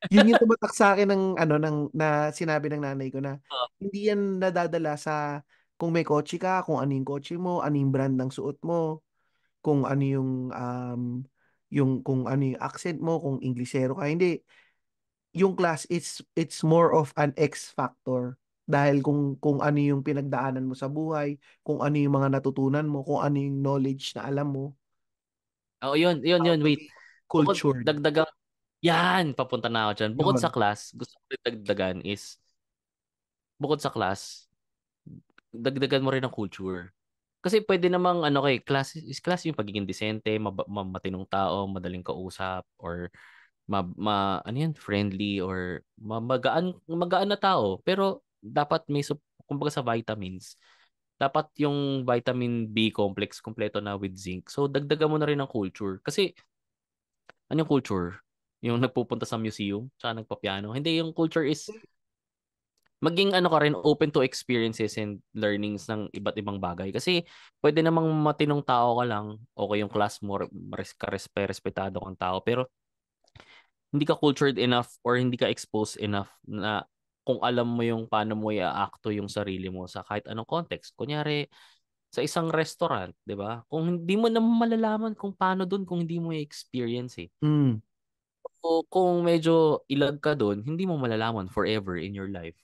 Yun yung tumatak sa akin ng ano ng na sinabi ng nanay ko na Oo. hindi yan nadadala sa kung may kotse ka, kung ano yung kotse mo, ano yung brand ng suot mo, kung ano yung kung ano yung accent mo, kung Inglesero ka. Hindi, yung class it's more of an X factor dahil kung ano yung pinagdaanan mo sa buhay, kung ano yung mga natutunan mo, kung ano yung knowledge na alam mo, Oo, yun, how to wait. be Bukod cultured. dagdagan, yan, papunta na ako dyan. Bukod sa Yun. class, gusto ko rin dagdagan is, bukod sa class, dagdagan mo rin ng culture. Kasi pwede namang ano kay class yung pagiging disente, matinong tao, madaling kausap or ano yan, friendly or magaan na tao. Pero dapat may kumbaga sa vitamins, dapat yung vitamin B complex kompleto na with zinc. So dagdagan mo na rin ng culture. Kasi ano yung culture? Yung nagpupunta sa museum, tsaka nagpapiano. Hindi, yung culture is maging ano ka rin, open to experiences and learnings ng iba't ibang bagay. Kasi pwede namang matinong tao ka lang, okay yung class mo, respetado kang tao, pero hindi ka cultured enough or hindi ka exposed enough na kung alam mo yung paano mo i-aakto yung sarili mo sa kahit anong context. Kunyari, sa isang restaurant, 'di ba? Kung hindi mo naman malalaman kung paano doon kung hindi mo i-experience eh. Mm. O kung medyo ilag ka doon, hindi mo malalaman forever in your life.